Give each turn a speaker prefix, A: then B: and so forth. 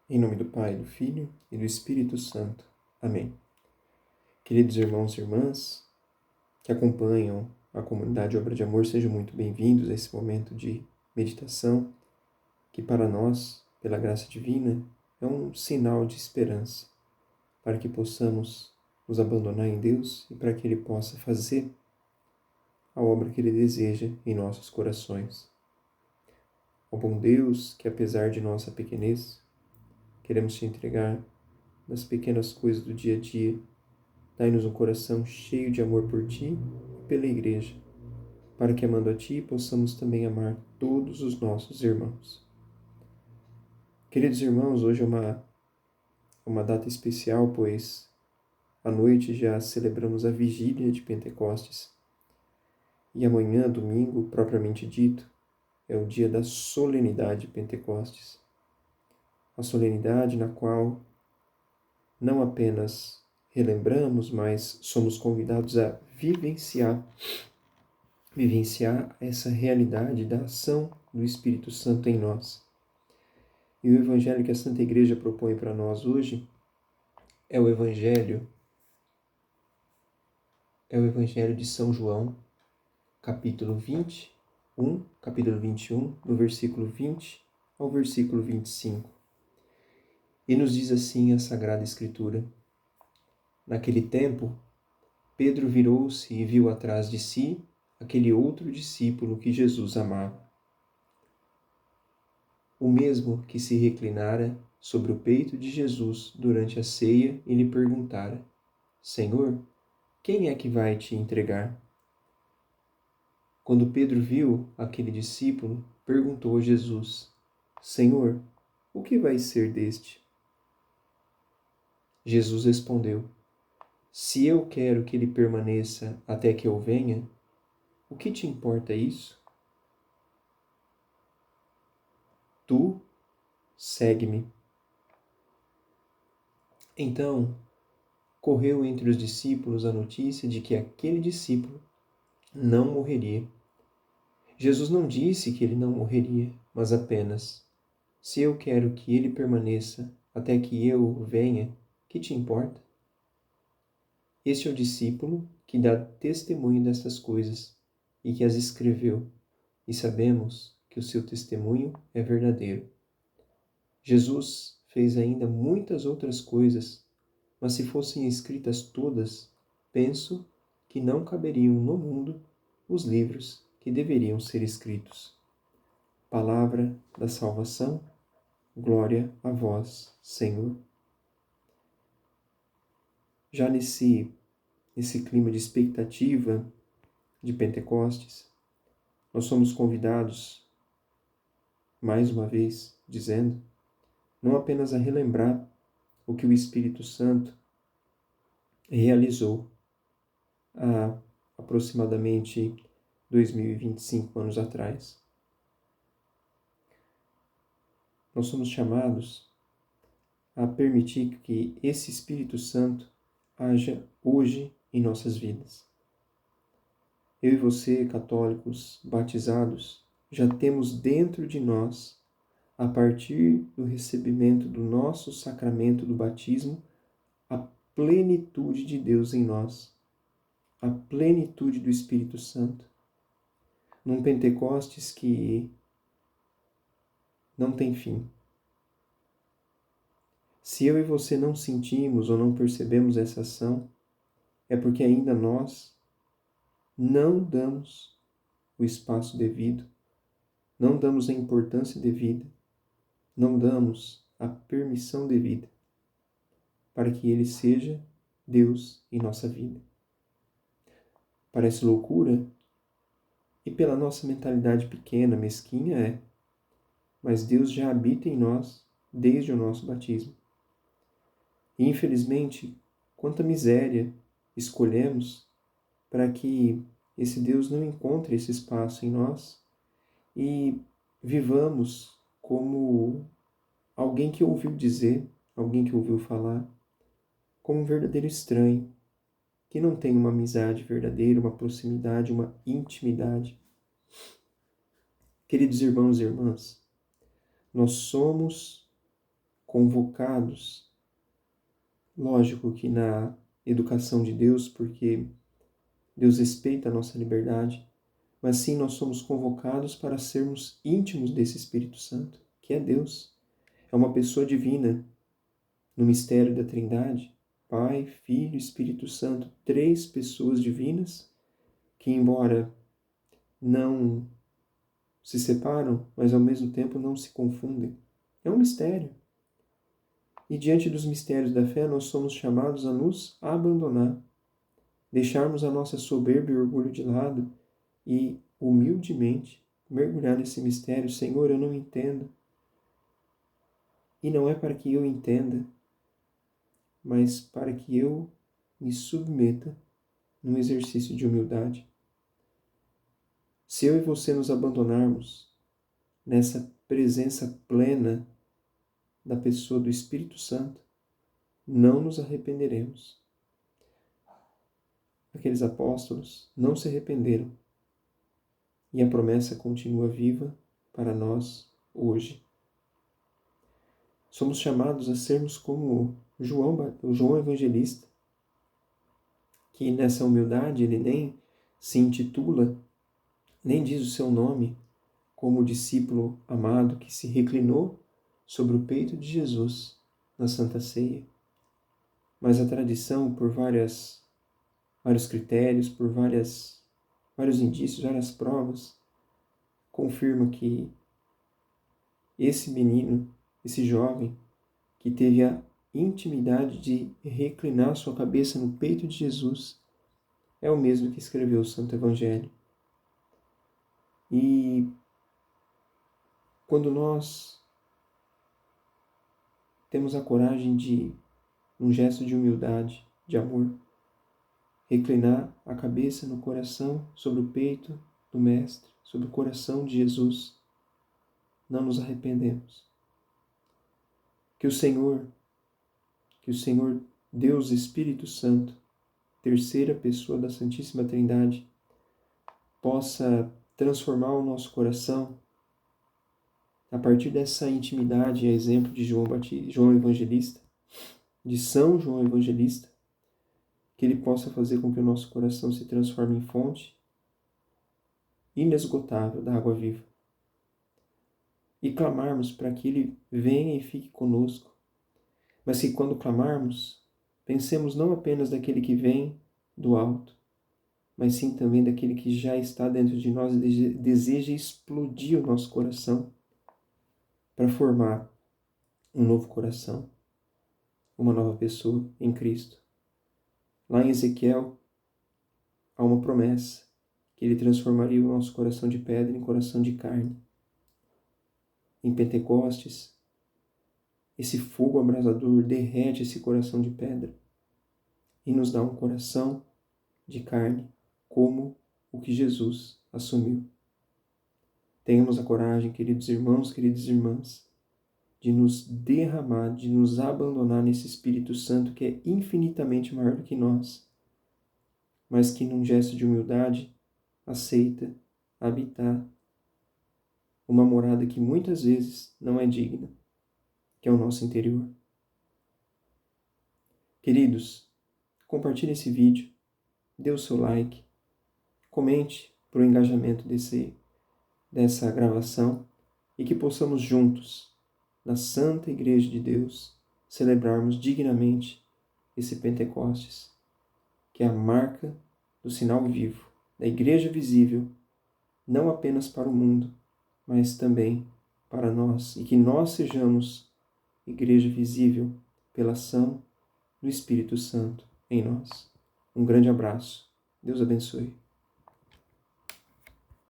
A: Em nome do Pai, do Filho e do Espírito Santo. Amém. Queridos irmãos e irmãs que acompanham a comunidade Obra de Amor, sejam muito bem-vindos a esse momento de meditação, que para nós, pela graça divina, é um sinal de esperança, para que possamos nos abandonar em Deus e para que Ele possa fazer a obra que Ele deseja em nossos corações. Ó bom Deus, que apesar de nossa pequenez, queremos te entregar nas pequenas coisas do dia a dia. Dai-nos um coração cheio de amor por Ti e pela Igreja, para que, amando a Ti, possamos também amar todos os nossos irmãos. Queridos irmãos, hoje é uma data especial, pois à noite já celebramos a vigília de Pentecostes. E amanhã, domingo, propriamente dito, é o dia da solenidade de Pentecostes. A solenidade na qual não apenas relembramos, mas somos convidados a vivenciar essa realidade da ação do Espírito Santo em nós. E o Evangelho que a Santa Igreja propõe para nós hoje é o Evangelho de São João, capítulo 21, no versículo 20 ao versículo 25. E nos diz assim a Sagrada Escritura: Naquele tempo, Pedro virou-se e viu atrás de si aquele outro discípulo que Jesus amava, o mesmo que se reclinara sobre o peito de Jesus durante a ceia e lhe perguntara: Senhor, quem é que vai te entregar? Quando Pedro viu aquele discípulo, perguntou a Jesus: Senhor, o que vai ser deste? Jesus respondeu: Se eu quero que ele permaneça até que eu venha, o que te importa isso? Tu segue-me. Então, correu entre os discípulos a notícia de que aquele discípulo não morreria. Jesus não disse que ele não morreria, mas apenas: se eu quero que ele permaneça até que eu venha, que te importa? Este é o discípulo que dá testemunho destas coisas e que as escreveu, e sabemos que o seu testemunho é verdadeiro. Jesus fez ainda muitas outras coisas, mas se fossem escritas todas, penso que não caberiam no mundo os livros que deveriam ser escritos. Palavra da salvação, glória a vós, Senhor. Já nesse clima de expectativa de Pentecostes, nós somos convidados, mais uma vez, dizendo, não apenas a relembrar o que o Espírito Santo realizou há aproximadamente 2025 anos atrás. Nós somos chamados a permitir que esse Espírito Santo haja hoje em nossas vidas. Eu e você, católicos batizados, já temos dentro de nós, a partir do recebimento do nosso sacramento do batismo, a plenitude de Deus em nós, a plenitude do Espírito Santo. Num Pentecostes que não tem fim. Se eu e você não sentimos ou não percebemos essa ação, é porque ainda nós não damos o espaço devido, não damos a importância devida, não damos a permissão devida para que Ele seja Deus em nossa vida. Parece loucura, e pela nossa mentalidade pequena, mesquinha é, mas Deus já habita em nós desde o nosso batismo. E infelizmente, quanta miséria escolhemos para que esse Deus não encontre esse espaço em nós e vivamos como alguém que ouviu dizer, alguém que ouviu falar, como um verdadeiro estranho, que não tem uma amizade verdadeira, uma proximidade, uma intimidade. Queridos irmãos e irmãs, nós somos convocados, lógico que na educação de Deus, porque Deus respeita a nossa liberdade, mas sim nós somos convocados para sermos íntimos desse Espírito Santo, que é Deus. É uma pessoa divina no mistério da Trindade, Pai, Filho e Espírito Santo, 3 pessoas divinas que, embora não se separam, mas ao mesmo tempo não se confundem. É um mistério. E diante dos mistérios da fé, nós somos chamados a nos abandonar, deixarmos a nossa soberba e orgulho de lado e, humildemente, mergulhar nesse mistério. Senhor, eu não entendo. E não é para que eu entenda, mas para que eu me submeta num exercício de humildade. Se eu e você nos abandonarmos nessa presença plena da pessoa do Espírito Santo, não nos arrependeremos. Aqueles apóstolos não se arrependeram e a promessa continua viva para nós hoje. Somos chamados a sermos como o João Evangelista, que nessa humildade ele nem se intitula, nem diz o seu nome, como o discípulo amado que se reclinou sobre o peito de Jesus na Santa Ceia. Mas a tradição, por vários critérios, por vários indícios, várias provas, confirma que esse menino, esse jovem, que teve a intimidade de reclinar sua cabeça no peito de Jesus, é o mesmo que escreveu o Santo Evangelho. E quando nós temos a coragem de, num gesto de humildade, de amor, reclinar a cabeça no coração, sobre o peito do Mestre, sobre o coração de Jesus, não nos arrependemos. Que o Senhor Deus Espírito Santo, terceira pessoa da Santíssima Trindade, possa transformar o nosso coração a partir dessa intimidade, a exemplo de João Evangelista, de São João Evangelista, que ele possa fazer com que o nosso coração se transforme em fonte inesgotável da água viva. E clamarmos para que ele venha e fique conosco, mas que quando clamarmos, pensemos não apenas daquele que vem do alto, mas sim também daquele que já está dentro de nós e deseja explodir o nosso coração para formar um novo coração, uma nova pessoa em Cristo. Lá em Ezequiel, há uma promessa que ele transformaria o nosso coração de pedra em coração de carne. Em Pentecostes, esse fogo abrasador derrete esse coração de pedra e nos dá um coração de carne, como o que Jesus assumiu. Tenhamos a coragem, queridos irmãos, queridas irmãs, de nos derramar, de nos abandonar nesse Espírito Santo que é infinitamente maior do que nós, mas que num gesto de humildade aceita habitar uma morada que muitas vezes não é digna, que é o nosso interior. Queridos, compartilhe esse vídeo, dê o seu like, comente para o engajamento dessa gravação e que possamos juntos, na Santa Igreja de Deus, celebrarmos dignamente esse Pentecostes, que é a marca do sinal vivo, da Igreja visível, não apenas para o mundo, mas também para nós, e que nós sejamos Igreja visível pela ação do Espírito Santo em nós. Um grande abraço. Deus abençoe.